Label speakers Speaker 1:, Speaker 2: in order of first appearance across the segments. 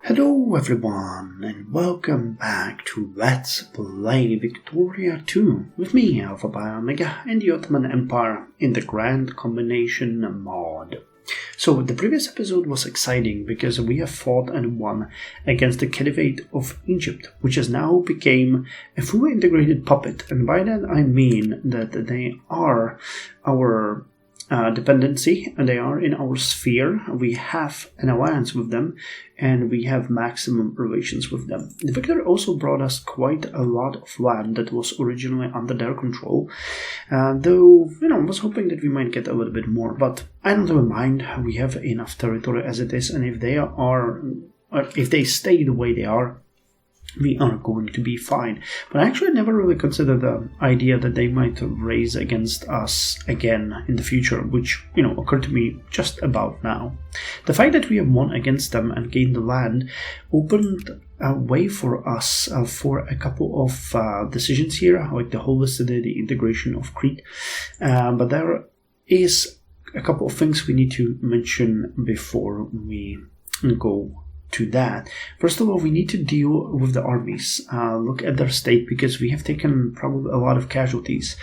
Speaker 1: Hello everyone, and welcome back to Let's Play Victoria 2 with me, Alpha by Omega, and the Ottoman Empire in the Grand Combination mod. So the previous episode was exciting because we have fought and won against the Caliphate of Egypt, which has now become a fully integrated puppet, and by that I mean that they are our dependency, and they are in our sphere. We have an alliance with them, and we have maximum relations with them. The victory also brought us quite a lot of land that was originally under their control, though, I was hoping that we might get a little bit more, but I don't really mind. We have enough territory as it is, and if they stay the way they are, we are going to be fine. But I actually never really considered the idea that they might raise against us again in the future, which, occurred to me just about now. The fact that we have won against them and gained the land opened a way for us for a couple of decisions here, like the holicity, the integration of Crete. But there is a couple of things we need to mention before we go to that. First of all, we need to deal with the armies, look at their state, because we have taken probably a lot of casualties.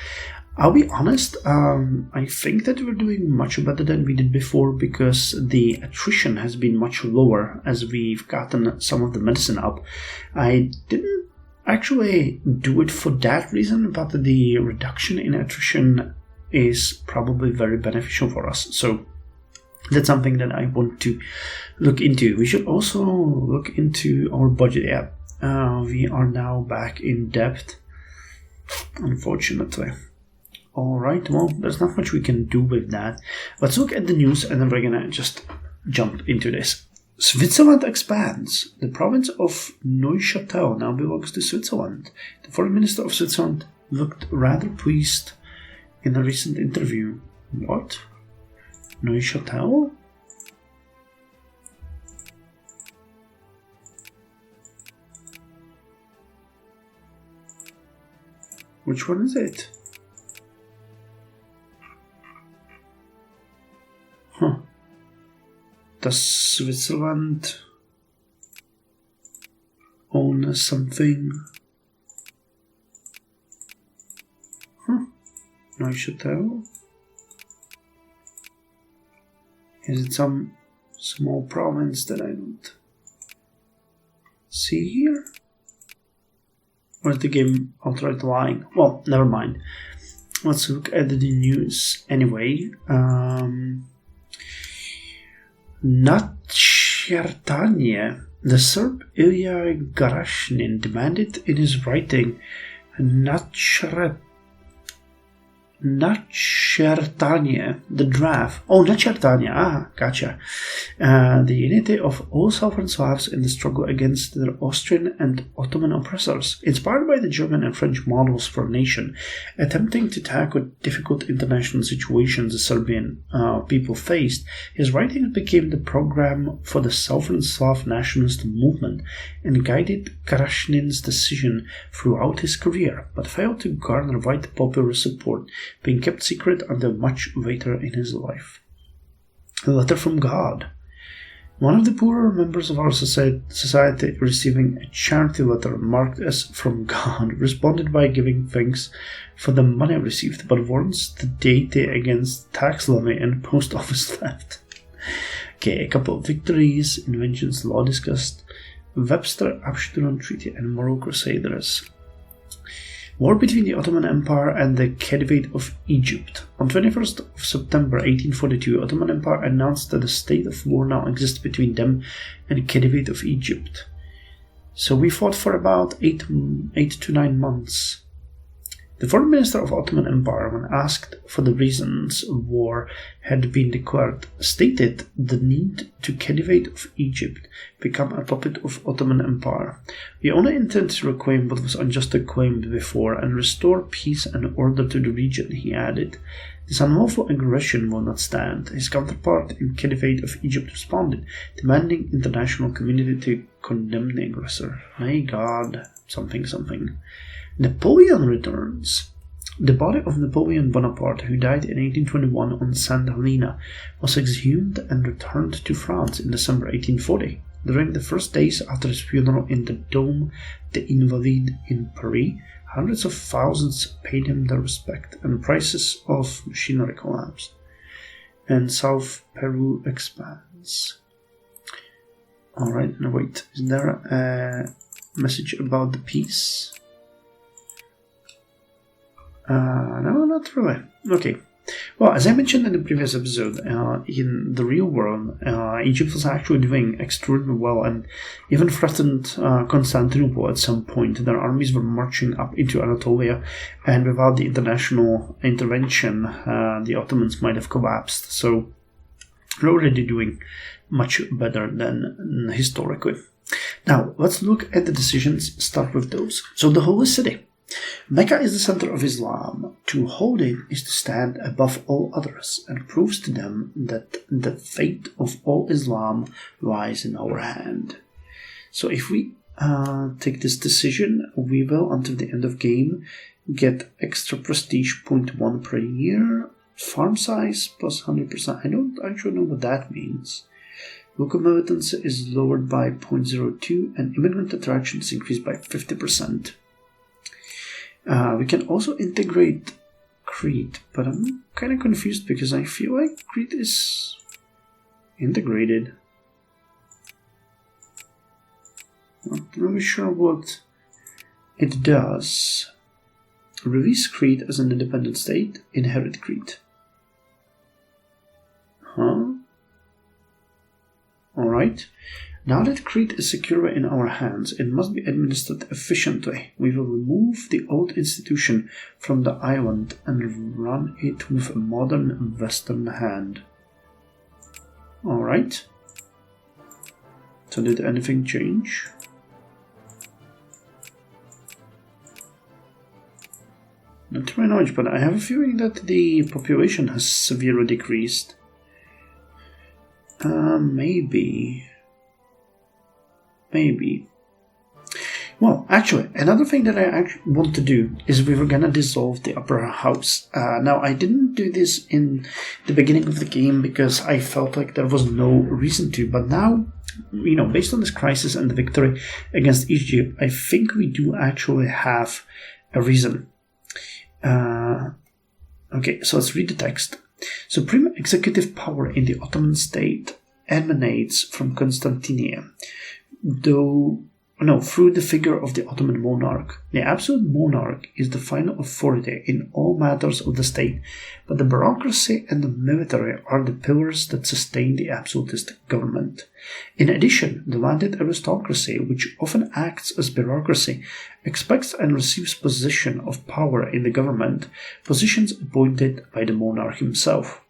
Speaker 1: I'll be honest, I think that we're doing much better than we did before, because the attrition has been much lower as we've gotten some of the medicine up. I didn't actually do it for that reason, but the reduction in attrition is probably very beneficial for us. So that's something that I want to look into. We should also look into our budget. We are now back in debt, unfortunately. Alright, well, there's not much we can do with that. Let's look at the news, and then we're gonna just jump into this. Switzerland expands. The province of Neuchâtel now belongs to Switzerland. The foreign minister of Switzerland looked rather pleased in a recent interview. What? Neuchâtel? Which one is it? Does Switzerland own something? Neuchâtel? Is it some small province that I don't see here? Or is the game outright lying? Well, never mind. Let's look at the news anyway. Nacionalist, the Serb Ilya Garashnin demanded in his writing Nacionalist, the draft. Oh, Nacionalist, gotcha. The unity of all sovereign Slavs in the struggle against their Austrian and Ottoman oppressors. Inspired by the German and French models for a nation, attempting to tackle difficult international situations the Serbian people faced, his writings became the program for the Southern Slav nationalist movement and guided Garashnin's decision throughout his career, but failed to garner wide popular support, being kept secret until much later in his life. A letter from God. One of the poorer members of our society receiving a charity letter marked as from God responded by giving thanks for the money received, but warns the deity against tax levy and post office theft. Okay, a couple of victories, inventions, law discussed, Webster-Abschluss Treaty, and moral crusaders. War between the Ottoman Empire and the Caliphate of Egypt. On 21st of September 1842, Ottoman Empire announced that a state of war now exists between them and the Caliphate of Egypt. So we fought for about 8 to 9 months. The foreign minister of Ottoman Empire, when asked for the reasons war had been declared, stated the need to Caliphate of Egypt become a puppet of Ottoman Empire. We only intend to reclaim what was unjustly claimed before and restore peace and order to the region, he added. This unlawful aggression will not stand. His counterpart in Caliphate of Egypt responded, demanding international community to condemn the aggressor. My God, something. Napoleon returns. The body of Napoleon Bonaparte, who died in 1821 on St. Helena, was exhumed and returned to France in December 1840. During the first days after his funeral in the Dome des Invalides in Paris, hundreds of thousands paid him their respect, and prices of machinery collapsed, and South Peru expands. Alright, now wait, is there a message about the peace? No, not really. Okay. Well, as I mentioned in the previous episode, in the real world, Egypt was actually doing extremely well and even threatened Constantinople at some point. Their armies were marching up into Anatolia, and without the international intervention, the Ottomans might have collapsed. So they're already doing much better than historically. Now, let's look at the decisions, start with those. So the Holy City. Mecca is the center of Islam. To hold it is to stand above all others and proves to them that the fate of all Islam lies in our hand. So if we take this decision, we will, until the end of game, get extra prestige 0.1 per year, farm size plus 100%. I don't actually know what that means. Local militancy is lowered by 0.02 and immigrant attraction is increased by 50%. We can also integrate Crete, but I'm kind of confused because I feel like Crete is integrated. Not really sure what it does. Release Crete as an independent state, inherit Crete. Alright. Now that Crete is secure in our hands, it must be administered efficiently. We will remove the old institution from the island and run it with a modern Western hand. Alright. So did anything change? Not to my knowledge, but I have a feeling that the population has severely decreased. Maybe. Well, actually, another thing that I want to do is we were gonna dissolve the upper house. Now, I didn't do this in the beginning of the game because I felt like there was no reason to, but now, based on this crisis and the victory against Egypt, I think we do actually have a reason. Okay, so let's read the text. Supreme executive power in the Ottoman state emanates from Constantinople, through the figure of the Ottoman monarch. The absolute monarch is the final authority in all matters of the state, but the bureaucracy and the military are the pillars that sustain the absolutist government. In addition, the landed aristocracy, which often acts as bureaucracy, expects and receives position of power in the government, positions appointed by the monarch himself.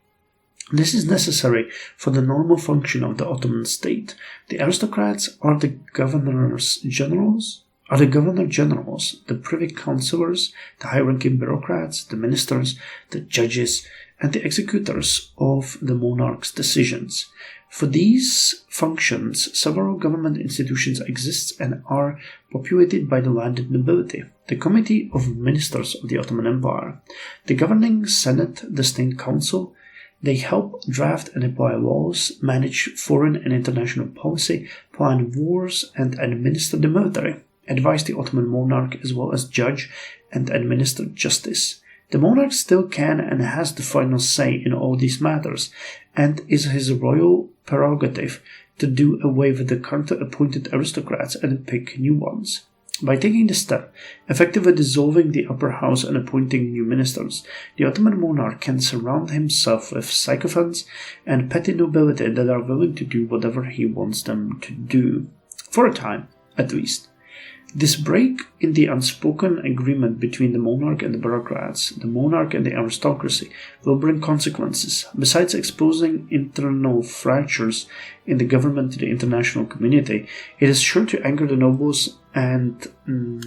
Speaker 1: This is necessary for the normal function of the Ottoman state. The aristocrats are the governor-generals, the privy councillors, the high-ranking bureaucrats, the ministers, the judges, and the executors of the monarch's decisions. For these functions, several government institutions exist and are populated by the landed nobility. The Committee of Ministers of the Ottoman Empire, the governing Senate, the State Council. They help draft and apply laws, manage foreign and international policy, plan wars, and administer the military, advise the Ottoman monarch as well as judge and administer justice. The monarch still can and has the final say in all these matters, and it is his royal prerogative to do away with the currently appointed aristocrats and pick new ones. By taking this step, effectively dissolving the upper house and appointing new ministers, the Ottoman monarch can surround himself with sycophants and petty nobility that are willing to do whatever he wants them to do, for a time, at least. This break in the unspoken agreement between the monarch and the bureaucrats, the monarch and the aristocracy, will bring consequences. Besides exposing internal fractures in the government to the international community, it is sure to anger the nobles and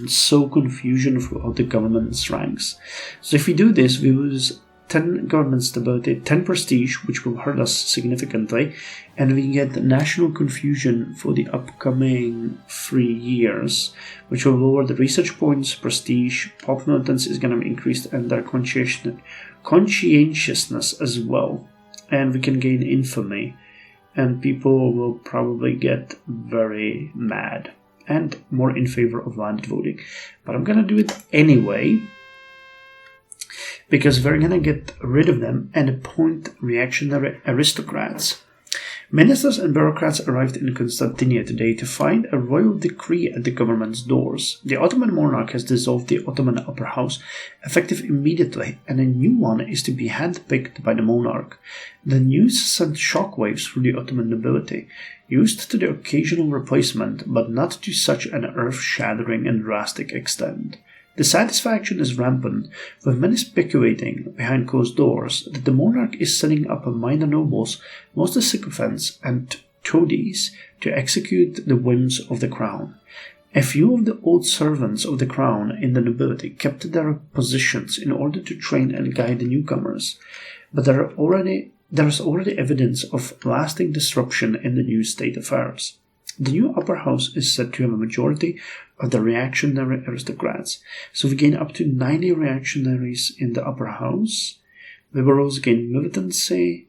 Speaker 1: sow confusion throughout the government's ranks. So if we do this, we lose 10 government stability, 10 prestige, which will hurt us significantly, and we get national confusion for the upcoming 3 years, which will lower the research points, prestige, pop militancy is going to be increased, and their conscientiousness as well. And we can gain infamy and people will probably get very mad and more in favor of landed voting. But I'm gonna do it anyway, because we're gonna get rid of them and appoint reactionary aristocrats. Ministers and bureaucrats arrived in Constantinople today to find a royal decree at the government's doors. The Ottoman monarch has dissolved the Ottoman upper house, effective immediately, and a new one is to be handpicked by the monarch. The news sent shockwaves through the Ottoman nobility, used to the occasional replacement, but not to such an earth-shattering and drastic extent. Dissatisfaction is rampant, with many speculating, behind closed doors, that the monarch is setting up minor nobles, mostly sycophants and toadies, to execute the whims of the crown. A few of the old servants of the crown in the nobility kept their positions in order to train and guide the newcomers, but there is already evidence of lasting disruption in the new state affairs. The new upper house is said to have a majority of the reactionary aristocrats, so we gain up to 90 reactionaries in the upper house. Liberals gain militancy,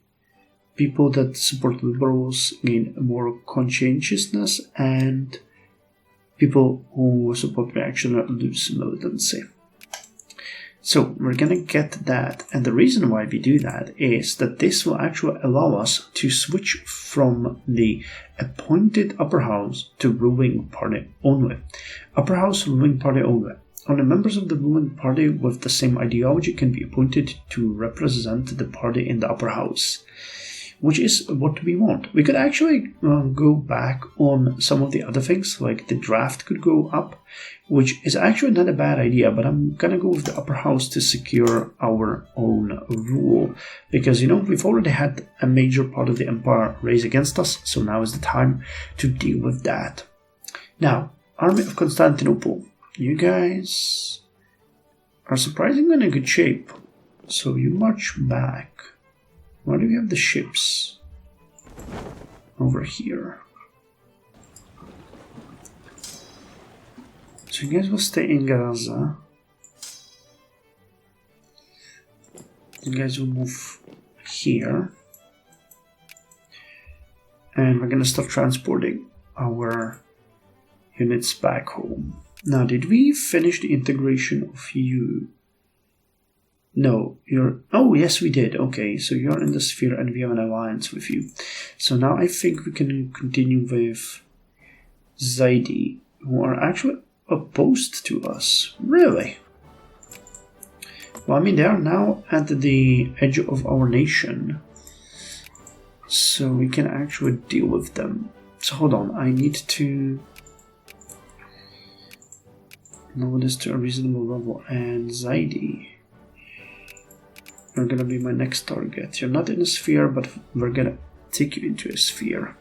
Speaker 1: people that support liberals gain more conscientiousness, and people who support reactionary lose militancy. So we're gonna get that, and the reason why we do that is that this will actually allow us to switch from the appointed upper house to ruling party only. Upper house ruling party only. Only members of the ruling party with the same ideology can be appointed to represent the party in the upper house, which is what we want. We could actually go back on some of the other things, like the draft could go up, which is actually not a bad idea, but I'm gonna go with the upper house to secure our own rule, because we've already had a major part of the empire raise against us, so now is the time to deal with that. Now, Army of Constantinople, you guys are surprisingly in a good shape, so you march back. Why do we have the ships? Over here. So you guys will stay in Gaza. You guys will move here. And we're gonna start transporting our units back home. Now, did we finish the integration of you? No, oh, yes, we did. Okay, so you're in the sphere and we have an alliance with you. So now I think we can continue with Zaidi, who are actually opposed to us. Really? Well, I mean, they are now at the edge of our nation, so we can actually deal with them. So hold on, I need to lower this to a reasonable level, and Zaidi, you're gonna be my next target. You're not in a sphere, but we're gonna take you into a sphere.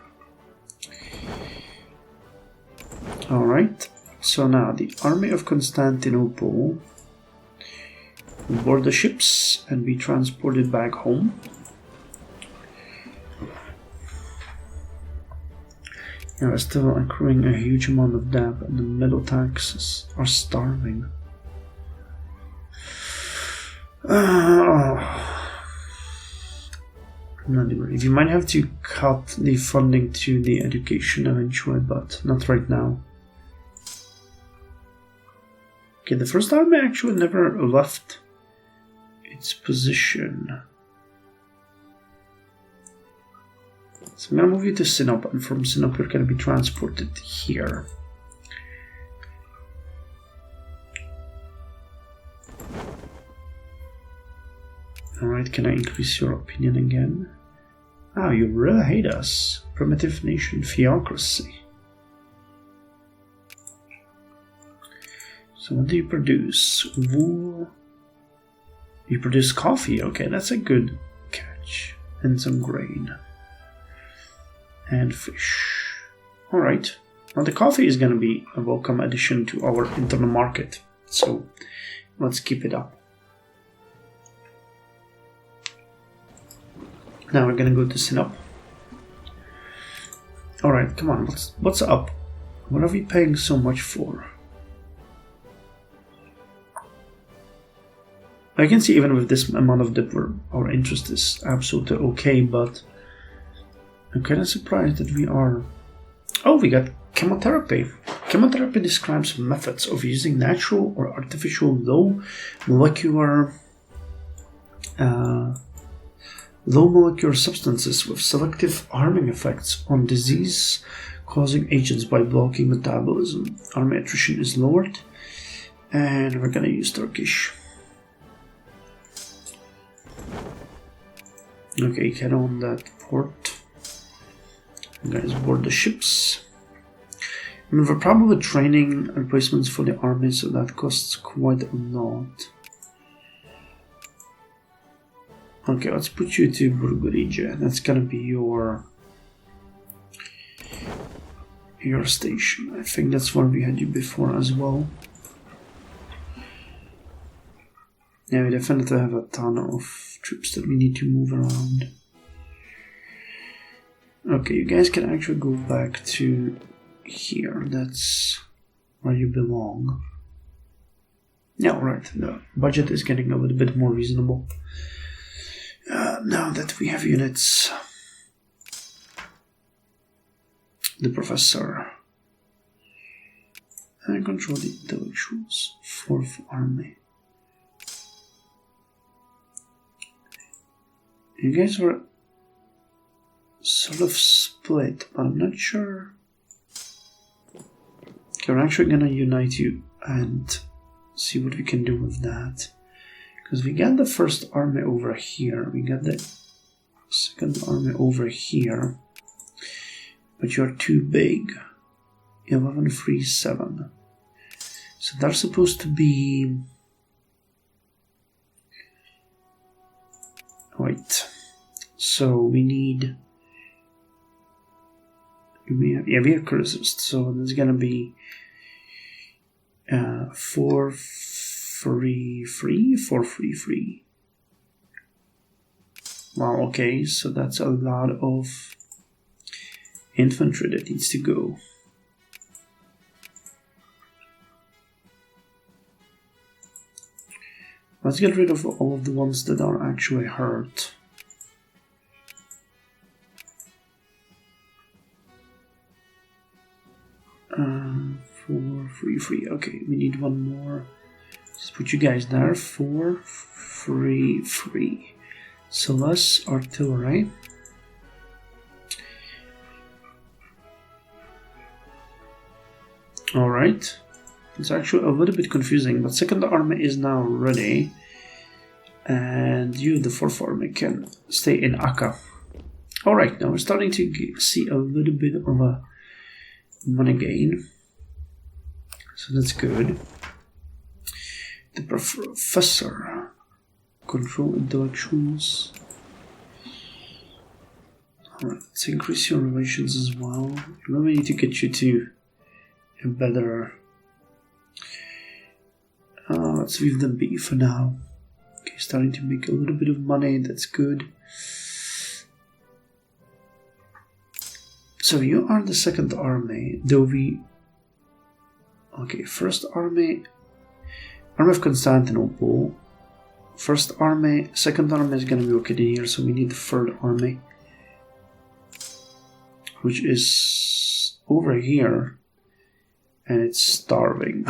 Speaker 1: Alright, so now the Army of Constantinople will board the ships and be transported back home. We're still accruing a huge amount of debt, and the middle taxes are starving. Not really. You might have to cut the funding to the education eventually, but not right now. Okay, the first army actually never left its position. So I'm gonna move you to Sinop, and from Sinop you're gonna be transported here. Alright, can I increase your opinion again? Ah, you really hate us. Primitive nation theocracy. So what do you produce? Wool. You produce coffee. Okay, that's a good catch. And some grain. And fish. Alright. Now the coffee is going to be a welcome addition to our internal market. So let's keep it up. Now we're gonna go to Sinop. Alright, come on, what's up? What are we paying so much for? I can see even with this amount of debt, our interest is absolutely okay, but I'm kind of surprised that we are... Oh, we got chemotherapy. Chemotherapy describes methods of using natural or artificial low molecular substances with selective harming effects on disease-causing agents by blocking metabolism. Army attrition is lowered, and we're gonna use Turkish. Okay, head on that port. You guys board the ships. I mean, we're probably training replacements for the army, so that costs quite a lot. Okay, let's put you to Burgorije. That's gonna be your station. I think that's where we had you before as well. Yeah, we definitely have a ton of troops that we need to move around. Okay, you guys can actually go back to here. That's where you belong. Yeah, right. The budget is getting a little bit more reasonable. Now that we have units. The professor. And control the intellectuals. 4th Army. You guys were sort of split, but I'm not sure. Okay, we're actually gonna unite you and see what we can do with that. Because we got the 1st Army over here, we got the 2nd Army over here, but you're too big. 11, 3, 7. So they're supposed to be... Wait. So we need... we have cruisers, so there's gonna be 4, 3, 3, 4, 3, 3. Wow, okay, so that's a lot of infantry that needs to go. Let's get rid of all of the ones that are actually hurt. Four, 3, 3. Okay, we need one more. Let's put you guys there. 4, 3, 3. So less artillery. Alright. It's actually a little bit confusing, but 2nd Army is now ready. And you, the 4th Army, can stay in Akka. Alright, now we're starting to see a little bit of a money gain. So that's good. The professor. Control intellectuals. Alright, let's increase your relations as well. We really need to get you to a better... let's leave them be for now. Okay, starting to make a little bit of money, that's good. So you are the 2nd Army, though we... Okay, 1st Army... Army of Constantinople. 1st Army, 2nd Army is gonna be located here, so we need the 3rd Army. Which is over here. And it's starving.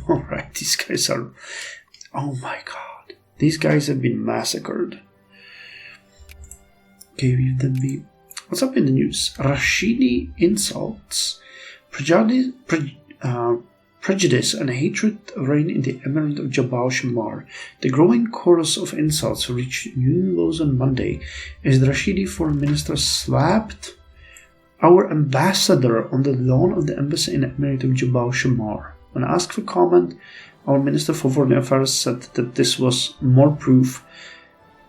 Speaker 1: Alright, these guys are... Oh my god. These guys have been massacred. Okay, we've done the... What's up in the news? Rashidi insults. Prejudice and hatred reign in the Emirate of Jabal Shammar. The growing chorus of insults reached new lows on Monday as the Rashidi foreign minister slapped our ambassador on the lawn of the embassy in the Emirate of Jabal Shammar. When asked for comment, our Minister for Foreign Affairs said that this was more proof,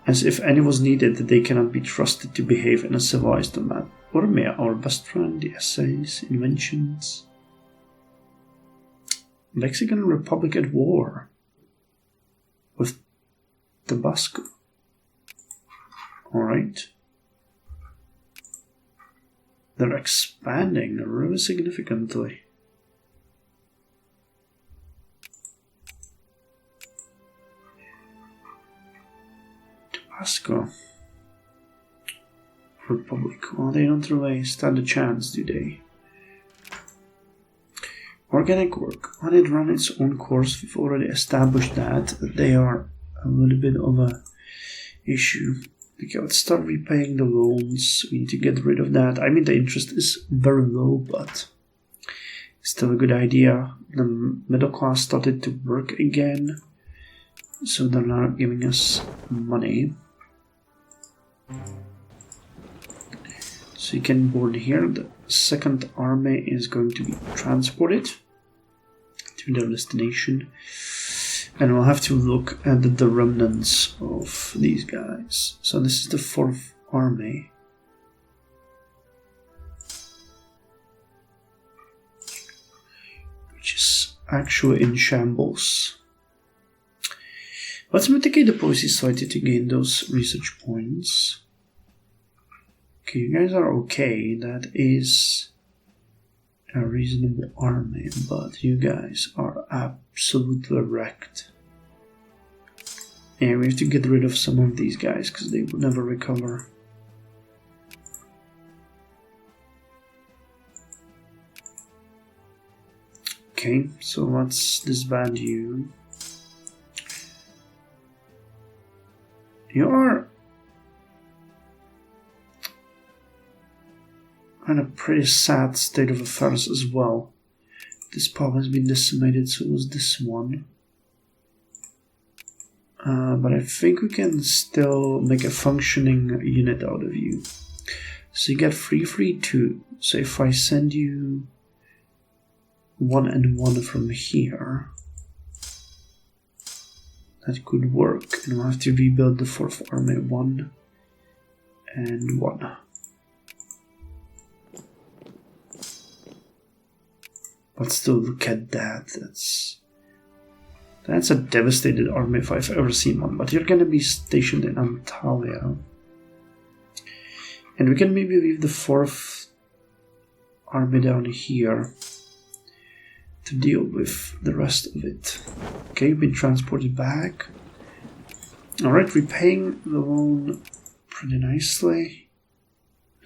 Speaker 1: as if any was needed, that they cannot be trusted to behave in a civilized manner. Urmia, our best friend, the essays, inventions. Mexican Republic at war with Tabasco. Alright. They're expanding really significantly. Tabasco. Republic. Well, they don't really stand a chance, do they? Organic work. When it runs its own course, we've already established that they are a little bit of a issue. Okay, let's start repaying the loans. We need to get rid of that. I mean, the interest is very low, but still a good idea. The middle class started to work again, so they're not giving us money. So you can board here. The second army is going to be transported to their destination. And we'll have to look at the remnants of these guys. So this is the 4th army. Which is actually in shambles. Let's mitigate the policy slightly to gain those research points. Okay, you guys are okay. That is a reasonable army, but you guys are absolutely wrecked. And we have to get rid of some of these guys because they will never recover. Okay, so let's disband you. You are in a pretty sad state of affairs as well. This pub has been decimated, so was this one. But I think we can still make a functioning unit out of you. So you get free 2. So if I send you 1 and 1 from here, that could work. And we'll have to rebuild the 4th army 1 and 1. But still, look at that. That's a devastated army if I've ever seen one. But you're gonna be stationed in Antalya. And we can maybe leave the 4th army down here to deal with the rest of it. Okay, you've been transported back. Alright, repaying the loan pretty nicely.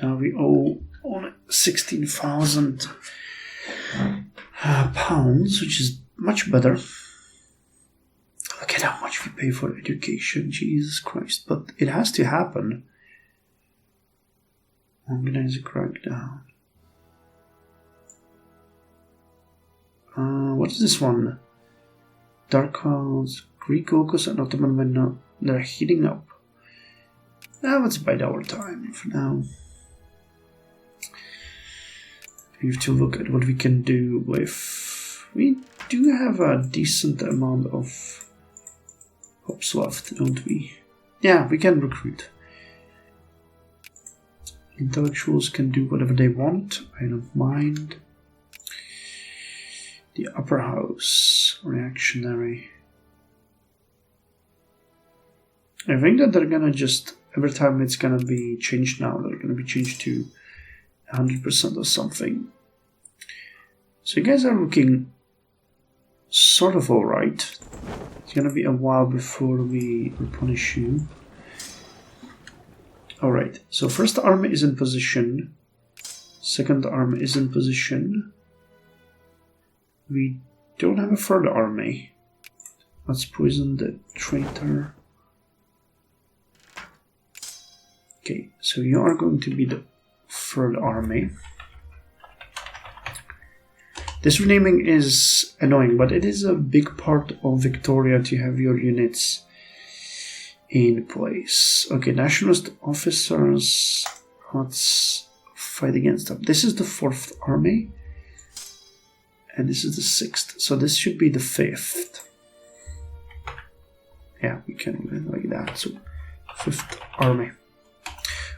Speaker 1: Now we owe only 16,000 pounds, which is much better. Look at how much we pay for education, Jesus Christ. But it has to happen. Organize a crackdown. What is this one? Dark Clouds, Greek locals and Ottoman men, they're heating up. Now let's bide our time for now. We have to look at what we can do with... We do have a decent amount of hops left, don't we? Yeah, we can recruit. Intellectuals can do whatever they want, I don't mind. The upper house, reactionary. I think that they're gonna just, every time it's gonna be changed now, they're gonna be changed to 100% or something. So you guys are looking sort of alright. It's gonna be a while before we punish you. Alright, so first army is in position. Second army is in position. We don't have a third army. Let's poison the traitor. Okay, so you are going to be the third army. This renaming is annoying, but it is a big part of Victoria to have your units in place. Okay, nationalist officers. Let's fight against them. This is the 4th army. And this is the 6th. So this should be the 5th. Yeah, we can do it like that. So 5th army.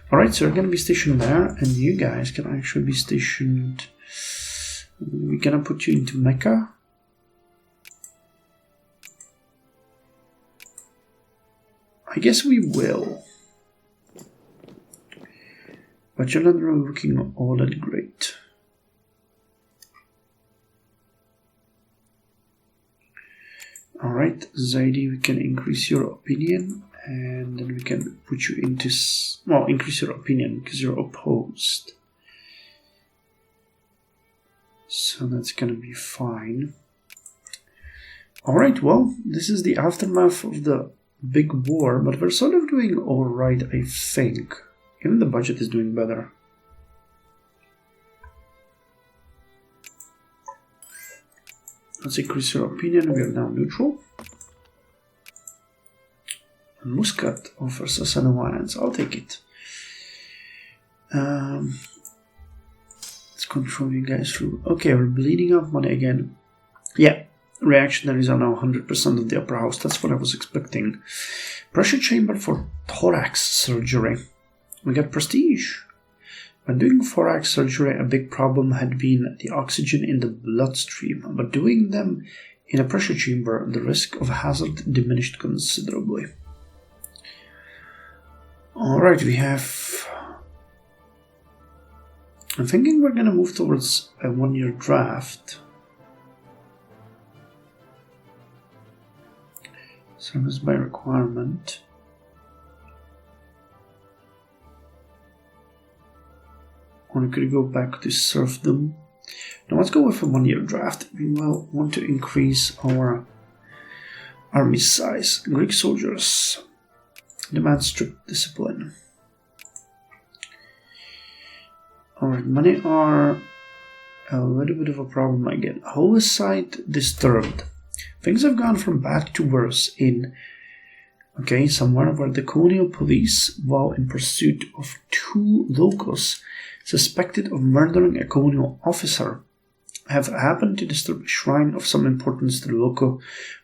Speaker 1: Alright, so we're going to be stationed there. And you guys can actually be stationed... We're going to put you into Mecca. I guess we will. But you're not really looking all that great. Alright, Zaidi, we can increase your opinion And then we can put you into, well, increase your opinion because you're opposed. So that's gonna be fine. Alright, well, this is the aftermath of the big war, but we're sort of doing alright, I think. Even the budget is doing better. Let's increase your opinion, we are now neutral. Muscat offers us an alliance, I'll take it. Let's control you guys through. Okay, we're bleeding out money again. Yeah, reactionaries are now 100% of the upper house, that's what I was expecting. Pressure chamber for thorax surgery. We got prestige. When doing thorax surgery, a big problem had been the oxygen in the bloodstream, but doing them in a pressure chamber, the risk of hazard diminished considerably. Alright, we have... I'm thinking we're gonna move towards a 1-year draft. Service by requirement. Or we could go back to serfdom. Now let's go with a 1-year draft. We will want to increase our army size. Greek soldiers demand strict discipline. Alright, money are a little bit of a problem again. Homicide disturbed. Things have gone from bad to worse in somewhere where the colonial police, while in pursuit of 2 locals suspected of murdering a colonial officer, have happened to disturb a shrine of some importance to the local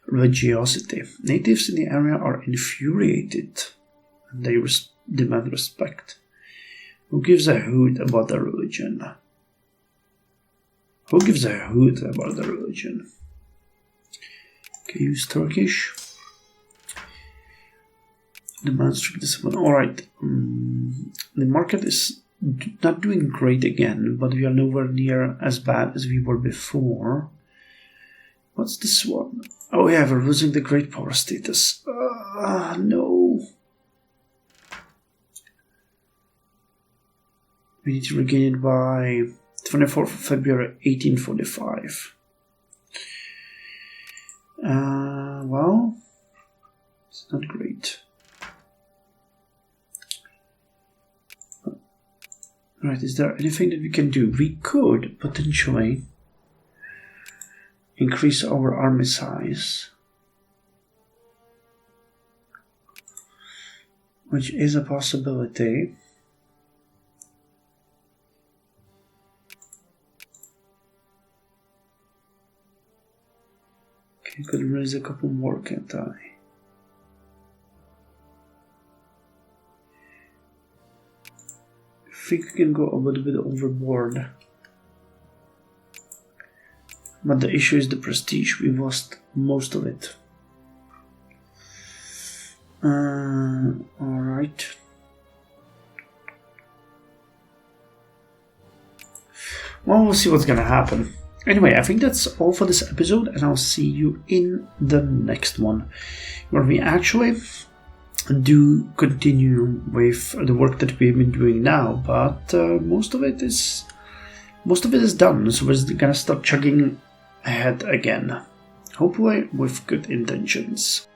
Speaker 1: religiosity. Natives in the area are infuriated and they demand respect. Who gives a hoot about their religion? Who gives a hoot about their religion? Okay, use Turkish. Demand strict discipline. Alright. The market is not doing great again, but we are nowhere near as bad as we were before. What's this one? Oh yeah, we're losing the great power status. No. We need to regain it by 24th of February 1845. Well, it's not great. Right, is there anything that we can do? We could potentially increase our army size, which is a possibility. Okay, could raise a couple more, can't I? I think we can go a little bit overboard. But the issue is the prestige. We've lost most of it. Alright. Well, we'll see what's gonna happen. Anyway, I think that's all for this episode, and I'll see you in the next one, where we actually do continue with the work that we've been doing now, but most of it is done, so we're gonna start chugging ahead again, hopefully with good intentions.